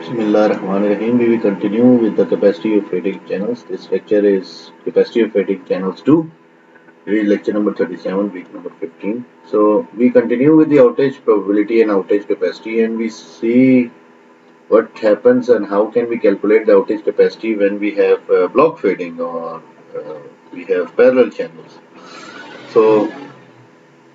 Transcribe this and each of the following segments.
Bismillahirrahmanirrahim. We will continue with the capacity of fading channels. This lecture is capacity of fading channels 2. It is lecture number 37, week number 15. So we continue with the outage probability and outage capacity, and we see what happens and how can we calculate the outage capacity when we have block fading or we have parallel channels. So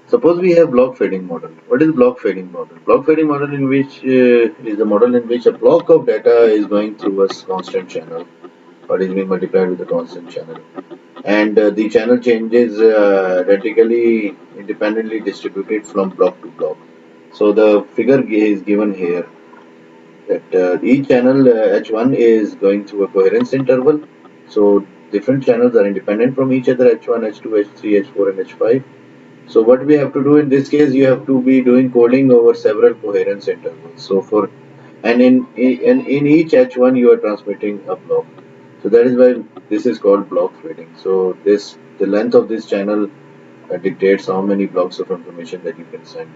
suppose we have block fading model. What is block fading model? Block fading model in which is the model in which a block of data is going through a constant channel or is being multiplied with a constant channel, and the channel changes identically independently distributed from block to block. So the figure is given here that each channel H1 is going through a coherence interval. So different channels are independent from each other, H1, H2, H3, H4 and H5. So what we have to do in this case, you have to be doing coding over several coherence intervals. So for and in each H1 you are transmitting a block. So that is why this is called block fading. So the length of this channel dictates how many blocks of information that you can send.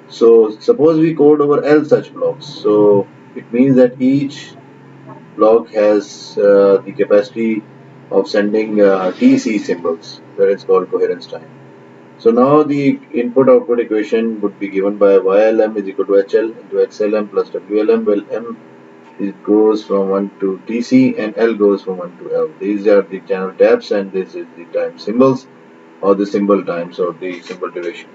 So suppose we code over L such blocks. So it means that each block has the capacity of sending TC symbols. That is called coherence time. So now the input-output equation would be given by YLM is equal to HL into XLM plus WLM. Well, M it goes from 1 to TC and L goes from 1 to L. These are the channel taps and this is the time symbols or the symbol times or the symbol duration.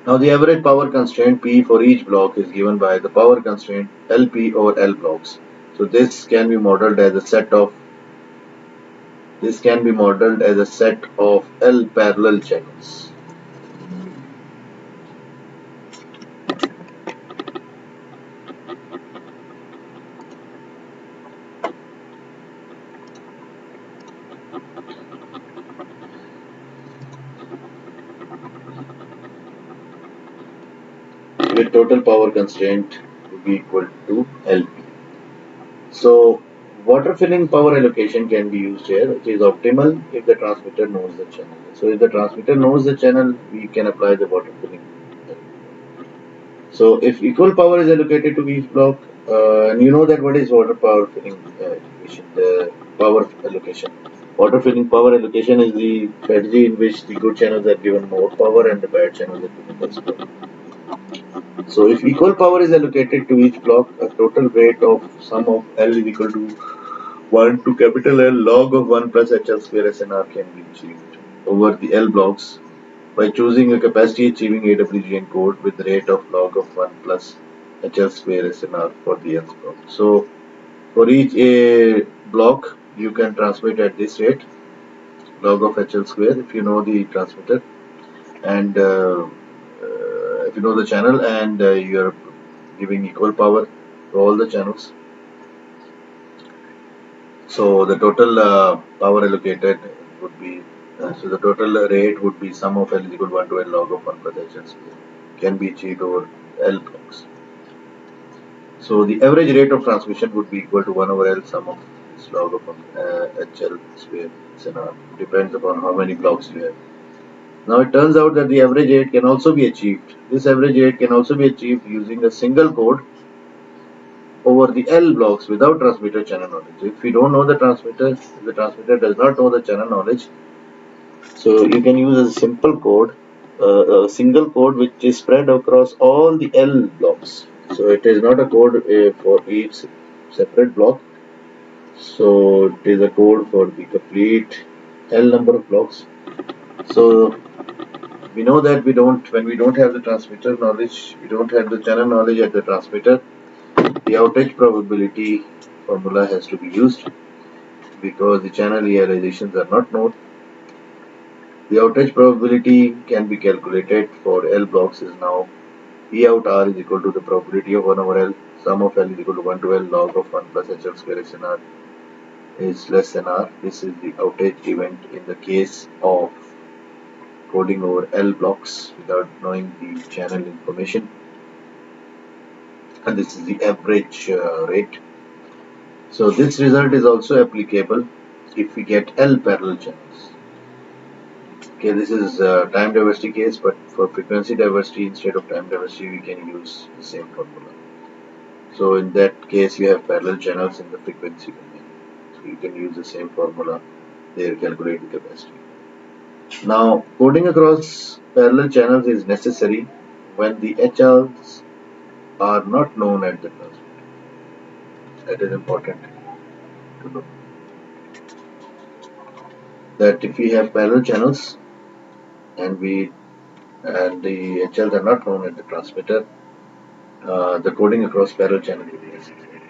Now the average power constraint P for each block is given by the power constraint LP over L blocks. So this can be modeled as a set of L parallel channels. With total power constraint to be equal to LP. So water filling power allocation can be used here, which is optimal if the transmitter knows the channel. So if the transmitter knows the channel, we can apply the water filling. So if equal power is allocated to each block, and you know that what is water power filling allocation, the power allocation. Water filling power allocation is the strategy in which the good channels are given more power and the bad channels are given less power. So if equal power is allocated to each block, a total rate of sum of L is equal to 1 to capital L log of 1 plus HL square SNR can be achieved over the L blocks by choosing a capacity achieving AWGN code with the rate of log of 1 plus HL square SNR for the L block. So for each block you can transmit at this rate log of HL square if you know the transmitter and if you know the channel and you are giving equal power to all the channels. So the total power allocated would be so the total rate would be sum of L is equal to 1 to L log of 1 plus HL square can be achieved over L blocks. So the average rate of transmission would be equal to 1 over L sum of this log of HL square SNR. Depends upon how many blocks you have. Now it turns out that the average rate can also be achieved. This average rate can also be achieved using a single code over the L blocks without transmitter channel knowledge. If we don't know the transmitter, if the transmitter does not know the channel knowledge, so you can use a simple code, a single code which is spread across all the L blocks. So it is not a code for each separate block. So it is a code for the complete L number of blocks. So we know that when we don't have the transmitter knowledge, we don't have the channel knowledge at the transmitter, the outage probability formula has to be used because the channel realizations are not known. The outage probability can be calculated for L blocks is now E out R is equal to the probability of 1 over L, sum of L is equal to 1 to L log of 1 plus HL square SNR is less than R. This is the outage event in the case of coding over L blocks without knowing the channel information. And this is the average rate. So this result is also applicable if we get L parallel channels. Okay, this is time diversity case, but for frequency diversity instead of time diversity we can use the same formula. So in that case, you have parallel channels in the frequency domain. So you can use the same formula there, calculate the capacity. Now, coding across parallel channels is necessary when the HLs are not known at the transmitter. That is important to know. That if we have parallel channels and the HLs are not known at the transmitter, the coding across parallel channel will be necessary.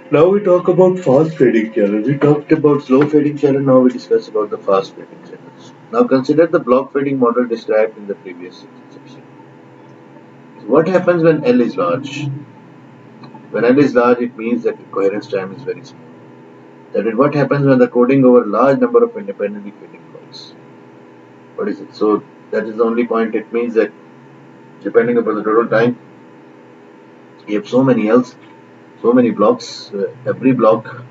Now we talk about fast fading channel. We talked about slow fading channel. Now we discuss about the fast fading channels. Now consider the block fading model described in the previous section. What happens when L is large? When L is large, it means that the coherence time is very small. That is what happens when the coding over a large number of independently fading blocks. What is it? So that is the only point. It means that depending upon the total time, you have so many L's, so many blocks. Every block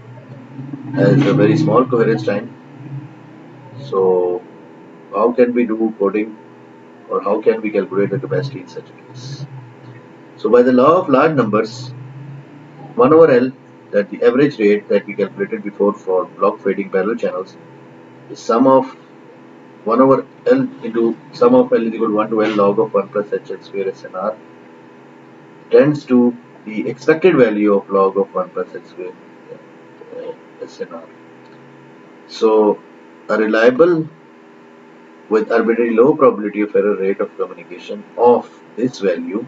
has a very small coherence time. So how can we do coding, or how can we calculate the capacity in such a case? So by the law of large numbers, 1 over L, that the average rate that we calculated before for block fading parallel channels, is sum of 1 over L into sum of L is equal to 1 to L log of 1 plus HL square SNR tends to the expected value of log of 1 plus H square SNR. So a reliable with arbitrarily low probability of error rate of communication of this value,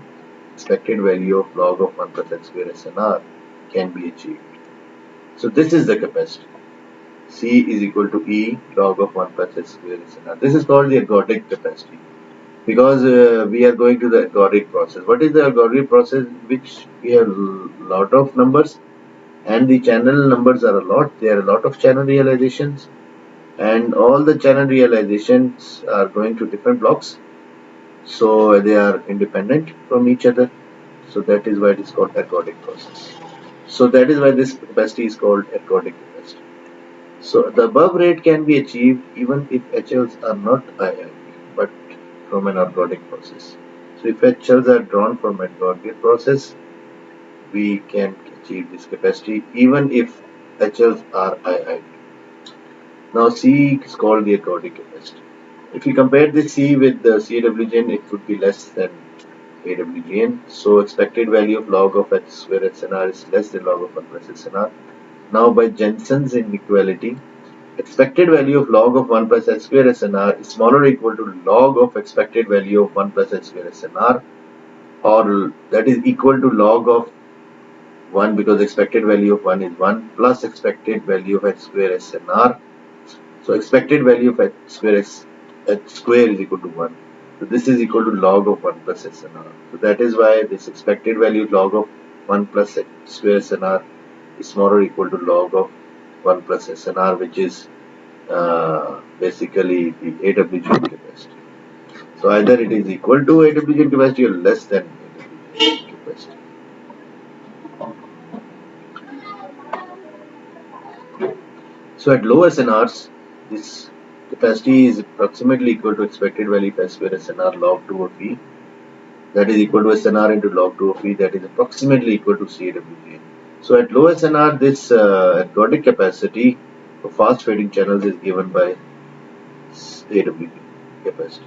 expected value of log of 1 plus H square SNR, can be achieved. So this is the capacity. C is equal to E log of 1 plus H square SNR. This is called the ergodic capacity, because we are going to the ergodic process. What is the ergodic process? Which we have lot of numbers, and the channel numbers are a lot. There are a lot of channel realizations, and all the channel realizations are going to different blocks, so they are independent from each other. So that is why it is called ergodic process. So that is why this capacity is called ergodic capacity. So the above rate can be achieved even if HLs are not IIP, but from an ergodic process. So if HLs are drawn from ergodic process, we can achieve this capacity even if HLs are IIP. Now C is called the ergodic capacity. If you compare this C with the CAWGN, it would be less than AWGN. So expected value of log of H square SNR is less than log of 1 plus SNR. Now by Jensen's inequality, expected value of log of 1 plus H square SNR is smaller or equal to log of expected value of 1 plus H square SNR, or that is equal to log of 1, because expected value of 1 is 1 plus expected value of H square SNR. So expected value of H square is equal to 1. So this is equal to log of 1 plus SNR. So that is why this expected value log of 1 plus H square SNR is smaller or equal to log of 1 plus SNR, which is basically the AWGN capacity. So either it is equal to AWGN capacity or less than AWGN capacity. So at low SNRs, this capacity is approximately equal to expected value of S square SNR log 2 of V. That is equal to SNR into log 2 of V, that is approximately equal to CAWGN. So at low SNR, this ergodic capacity for fast fading channels is given by AWGN capacity.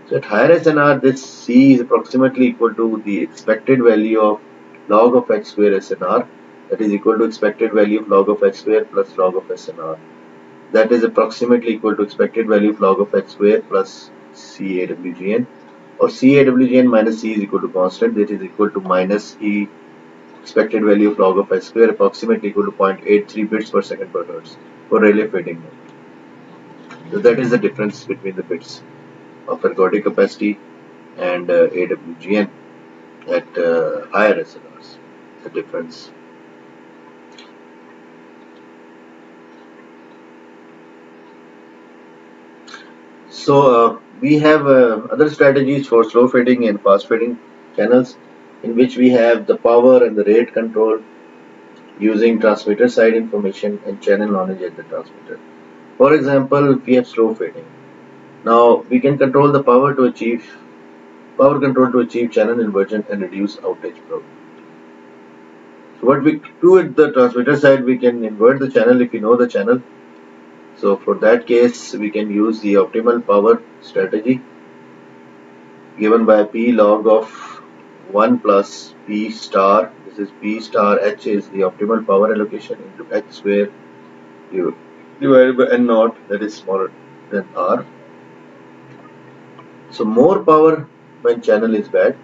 So at higher SNR, this C is approximately equal to the expected value of log of H square SNR, that is equal to expected value of log of H square plus log of SNR. That is approximately equal to expected value of log of H square plus CAWGN, or CAWGN minus C is equal to constant, that is equal to minus E expected value of log of H square, approximately equal to 0.83 bits per second per hertz for Rayleigh fading mode. So that is the difference between the bits of ergodic capacity and AWGN at higher SNRs. The difference. So we have other strategies for slow fading and fast fading channels, in which we have the power and the rate control using transmitter side information and channel knowledge at the transmitter. For example, if we have slow fading, now we can control the power control to achieve channel inversion and reduce outage probability. So what we do at the transmitter side, we can invert the channel if we know the channel. So for that case, we can use the optimal power strategy given by P log of 1 plus P star. This is P star H is the optimal power allocation into H square divided by N naught, that is smaller than R. So more power when channel is bad,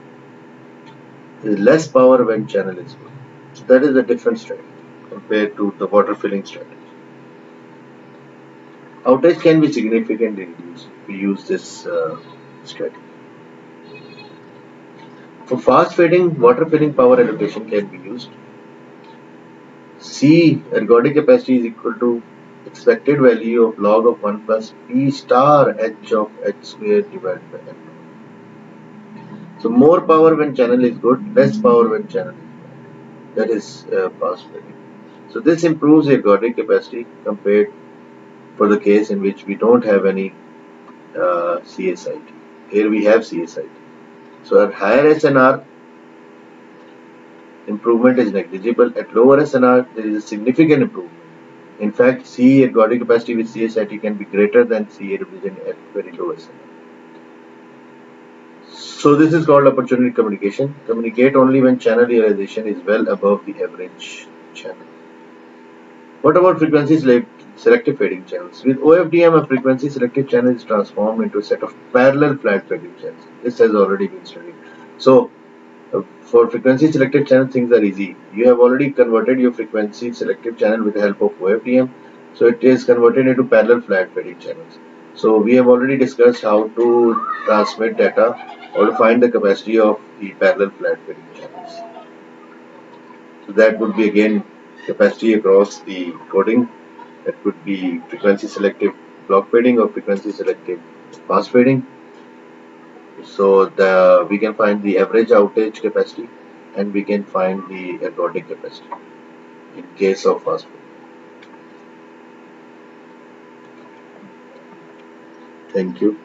is less power when channel is good. So that is a different strategy compared to the water filling strategy. Outage can be significantly reduced if we use this strategy. For fast fading, water filling power allocation can be used. C ergodic capacity is equal to expected value of log of 1 plus P star H of H square divided by N. So more power when channel is good, less power when channel is bad. That is fast fading. So this improves ergodic capacity compared for the case in which we don't have any CSIT. Here we have CSIT. So at higher SNR, improvement is negligible. At lower SNR, there is a significant improvement. In fact, CE ergodic capacity with CSIT can be greater than CA division at very low SNR. So this is called opportunity communication. Communicate only when channel realization is well above the average channel. What about frequency selective fading channels? With OFDM, a frequency selective channel is transformed into a set of parallel flat fading channels. This has already been studied. So for frequency selective channel, things are easy. You have already converted your frequency selective channel with the help of OFDM. So it is converted into parallel flat fading channels. So we have already discussed how to transmit data or to find the capacity of the parallel flat fading channels. So that would be again capacity across the coding. That could be frequency selective block fading or frequency selective fast fading. So we can find the average outage capacity and we can find the ergodic capacity in case of fast fading. Thank you.